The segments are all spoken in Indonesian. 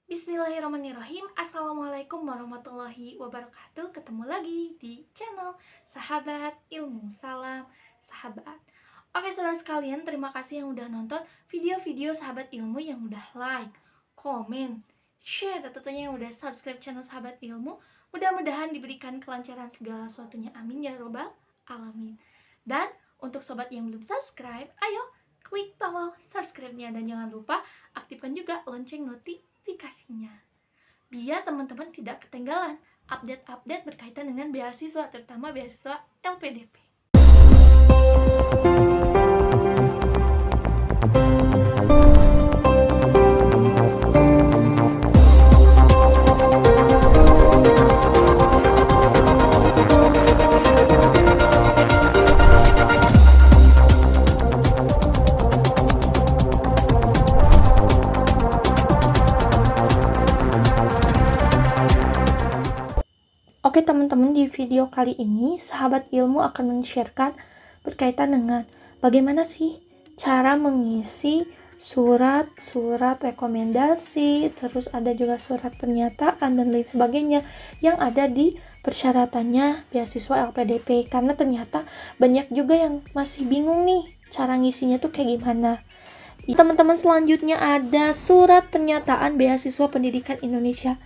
Bismillahirrahmanirrahim. Assalamualaikum warahmatullahi wabarakatuh. Ketemu lagi di channel Sahabat Ilmu. Salam sahabat. Oke sahabat sekalian, terima kasih yang udah nonton video-video Sahabat Ilmu, yang udah like, komen, share, dan tentunya yang udah subscribe channel Sahabat Ilmu. Mudah-mudahan diberikan kelancaran segala sesuatunya, amin ya robbal alamin. Dan untuk sobat yang belum subscribe, ayo klik tombol subscribe-nya dan jangan lupa aktifkan juga lonceng notifikasinya, biar teman-teman tidak ketinggalan update-update berkaitan dengan beasiswa, terutama beasiswa LPDP. Oke teman-teman, di video kali ini Sahabat Ilmu akan men-sharekan berkaitan dengan bagaimana sih cara mengisi surat rekomendasi, terus ada juga surat pernyataan dan lain sebagainya yang ada di persyaratannya beasiswa LPDP. Karena ternyata banyak juga yang masih bingung nih cara ngisinya tuh kayak gimana. Teman-teman, selanjutnya ada surat pernyataan beasiswa pendidikan Indonesia.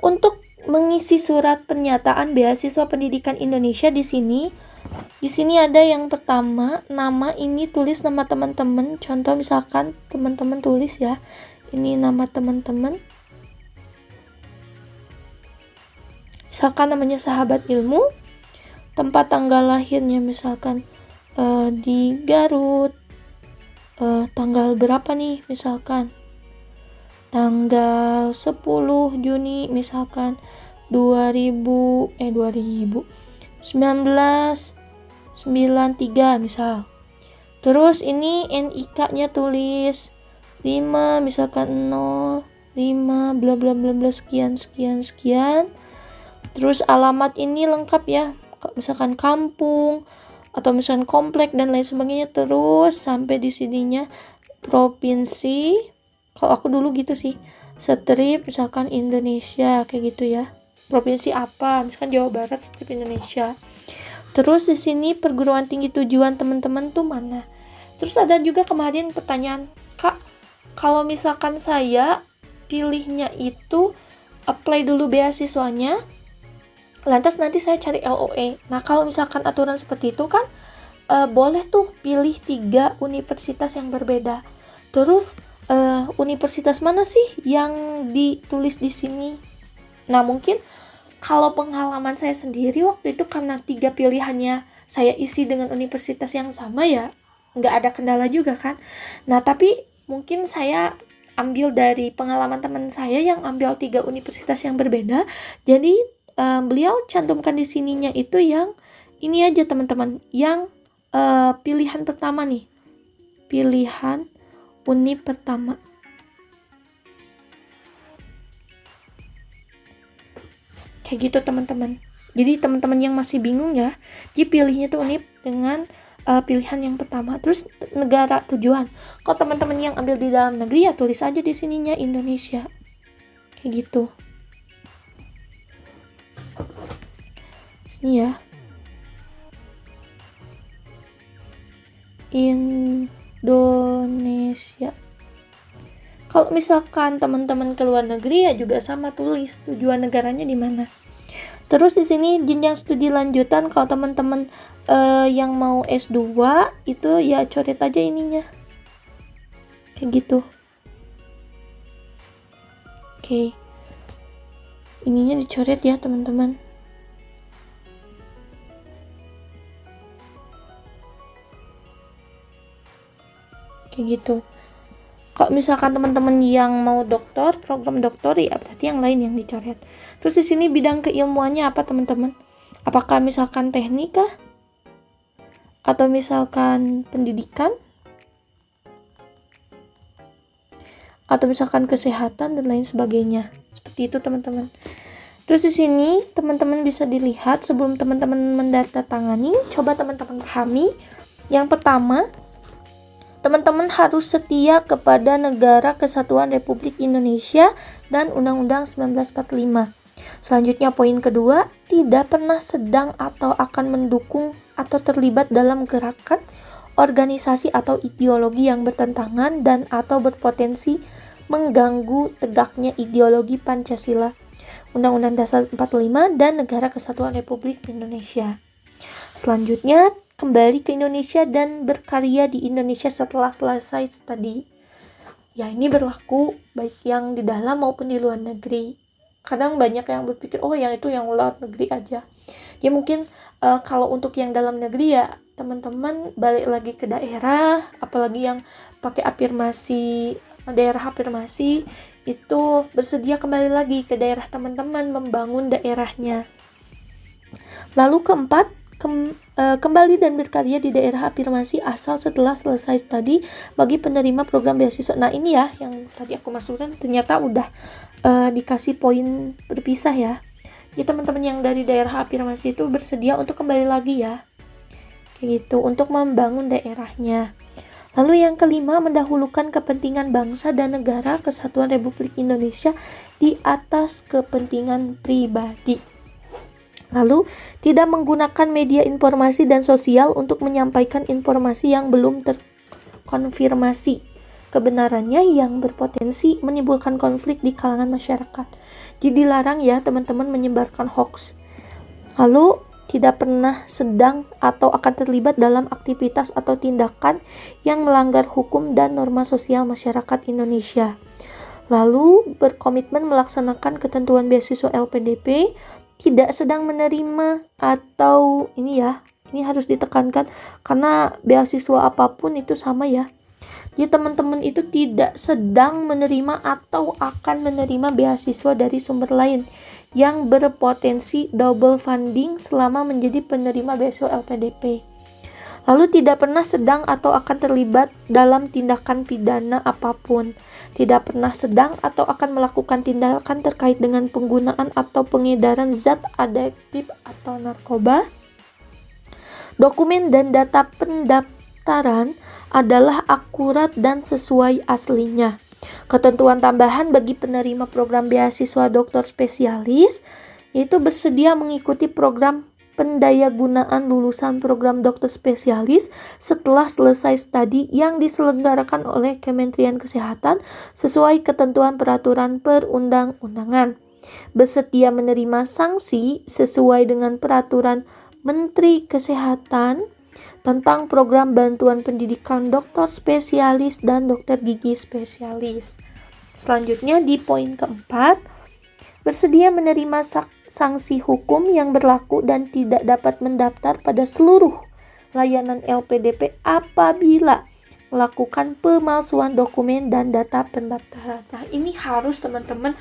Untuk mengisi surat pernyataan beasiswa pendidikan Indonesia di sini ada yang pertama, nama. Ini tulis nama teman-teman. Contoh misalkan teman-teman tulis ya, ini nama teman-teman. Misalkan namanya Sahabat Ilmu. Tempat tanggal lahirnya misalkan di Garut. Tanggal berapa nih misalkan? Tanggal 10 Juni misalkan 1993 misal. Terus ini NIK-nya tulis 5 misalkan 0 5 bla bla bla bla sekian. Terus alamat ini lengkap ya, misalkan kampung atau misalkan komplek dan lain sebagainya. Terus sampai di sininya provinsi. Kalau aku dulu gitu sih, strip misalkan Indonesia kayak gitu ya. Provinsi apa? Misalkan Jawa Barat, strip Indonesia. Terus di sini perguruan tinggi tujuan teman-teman tuh mana? Terus ada juga kemarin pertanyaan, Kak, kalau misalkan saya pilihnya itu apply dulu beasiswanya, lantas nanti saya cari LOE. Nah, kalau misalkan aturan seperti itu kan boleh tuh pilih 3 universitas yang berbeda. Terus universitas mana sih yang ditulis di sini? Nah, mungkin kalau pengalaman saya sendiri waktu itu, karena 3 pilihannya saya isi dengan universitas yang sama ya, nggak ada kendala juga kan. Nah, tapi mungkin saya ambil dari pengalaman teman saya yang ambil 3 universitas yang berbeda. Jadi beliau cantumkan di sininya itu yang ini aja teman-teman, yang pilihan pertama nih, pilihan Unip pertama. Kayak gitu teman-teman. Jadi teman-teman yang masih bingung ya, jadi pilihnya tuh Unip dengan pilihan yang pertama. Terus negara tujuan. Kalau teman-teman yang ambil di dalam negeri ya tulis aja di sininya Indonesia. Kayak gitu. Sini ya. Indonesia. Kalau misalkan teman-teman ke luar negeri ya juga sama, tulis tujuan negaranya di mana. Terus di sini jenjang studi lanjutan, kalau teman-teman yang mau S2 itu ya coret aja ininya. Kayak gitu. Oke. Ininya dicoret ya teman-teman. Kayak gitu. Kalau misalkan teman-teman yang mau doktor, program doktor, ya berarti yang lain yang dicoret. Terus di sini bidang keilmuannya apa teman-teman? Apakah misalkan teknik kah? Atau misalkan pendidikan? Atau misalkan kesehatan dan lain sebagainya. Seperti itu teman-teman. Terus di sini teman-teman bisa dilihat sebelum teman-teman mendatangani, coba teman-teman pahami. Yang pertama, Teman-teman harus setia kepada Negara Kesatuan Republik Indonesia dan Undang-Undang 1945. Selanjutnya poin kedua, tidak pernah sedang atau akan mendukung atau terlibat dalam gerakan, organisasi atau ideologi yang bertentangan dan atau berpotensi mengganggu tegaknya ideologi Pancasila, Undang-Undang Dasar 45 dan Negara Kesatuan Republik Indonesia. Selanjutnya, kembali ke Indonesia dan berkarya di Indonesia setelah selesai studi. Ya, ini berlaku baik yang di dalam maupun di luar negeri. Kadang banyak yang berpikir, oh yang itu yang luar negeri aja. Ya mungkin kalau untuk yang dalam negeri ya teman-teman balik lagi ke daerah, apalagi yang pakai afirmasi, daerah afirmasi, itu bersedia kembali lagi ke daerah teman-teman, membangun daerahnya. Lalu keempat, kembali dan berkarya di daerah afirmasi asal setelah selesai studi bagi penerima program beasiswa. Nah ini ya yang tadi aku masukkan ternyata udah dikasih poin berpisah ya. Jadi teman-teman yang dari daerah afirmasi itu bersedia untuk kembali lagi ya, kayak gitu, untuk membangun daerahnya. Lalu yang kelima, mendahulukan kepentingan bangsa dan negara Kesatuan Republik Indonesia di atas kepentingan pribadi. Lalu, tidak menggunakan media informasi dan sosial untuk menyampaikan informasi yang belum terkonfirmasi kebenarannya yang berpotensi menimbulkan konflik di kalangan masyarakat. Jadi dilarang ya teman-teman menyebarkan hoax. Lalu, tidak pernah sedang atau akan terlibat dalam aktivitas atau tindakan yang melanggar hukum dan norma sosial masyarakat Indonesia. Lalu, berkomitmen melaksanakan ketentuan beasiswa LPDP, tidak sedang menerima atau ini harus ditekankan karena beasiswa apapun itu sama ya. Jadi teman-teman itu tidak sedang menerima atau akan menerima beasiswa dari sumber lain yang berpotensi double funding selama menjadi penerima beasiswa LPDP. Lalu tidak pernah sedang atau akan terlibat dalam tindakan pidana apapun. Tidak pernah sedang atau akan melakukan tindakan terkait dengan penggunaan atau pengedaran zat adiktif atau narkoba. Dokumen dan data pendaftaran adalah akurat dan sesuai aslinya. Ketentuan tambahan bagi penerima program beasiswa dokter spesialis yaitu bersedia mengikuti program pendayagunaan lulusan program dokter spesialis setelah selesai studi yang diselenggarakan oleh Kementerian Kesehatan sesuai ketentuan peraturan perundang-undangan. Bersedia menerima sanksi sesuai dengan peraturan Menteri Kesehatan tentang program bantuan pendidikan dokter spesialis dan dokter gigi spesialis. Selanjutnya di poin keempat, bersedia menerima sanksi hukum yang berlaku dan tidak dapat mendaftar pada seluruh layanan LPDP apabila melakukan pemalsuan dokumen dan data pendaftaran. Nah ini harus teman-teman,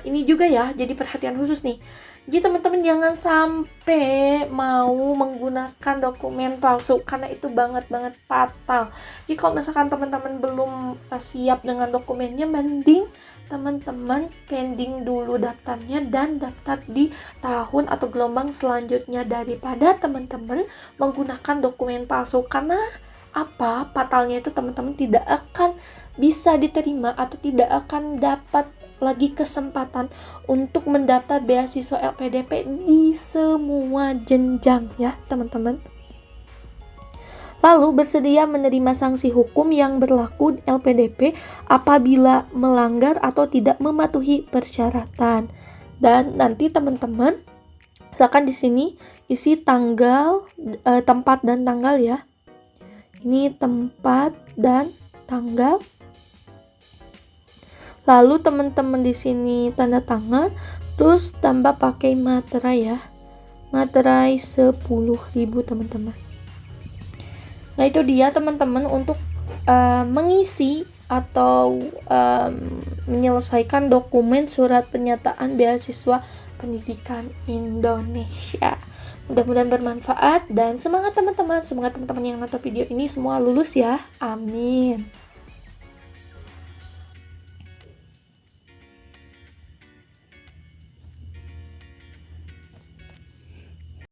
ini juga ya jadi perhatian khusus nih. Jadi teman-teman jangan sampai mau menggunakan dokumen palsu karena itu banget fatal. Jadi kalau misalkan teman-teman belum siap dengan dokumennya, mending teman-teman pending dulu daftarnya dan daftar di tahun atau gelombang selanjutnya daripada teman-teman menggunakan dokumen palsu. Karena apa? Fatalnya itu teman-teman tidak akan bisa diterima atau tidak akan dapat lagi kesempatan untuk mendaftar beasiswa LPDP di semua jenjang ya teman-teman. Lalu bersedia menerima sanksi hukum yang berlaku LPDP apabila melanggar atau tidak mematuhi persyaratan. Dan nanti teman-teman misalkan di sini isi tanggal, tempat dan tanggal ya. Ini tempat dan tanggal. Lalu teman-teman di sini tanda tangan, terus tambah pakai materai ya. Materai 10.000 teman-teman. Nah itu dia teman-teman untuk mengisi atau menyelesaikan dokumen surat pernyataan beasiswa pendidikan Indonesia. Mudah-mudahan bermanfaat dan semangat teman-teman yang nonton video ini semua lulus ya. Amin.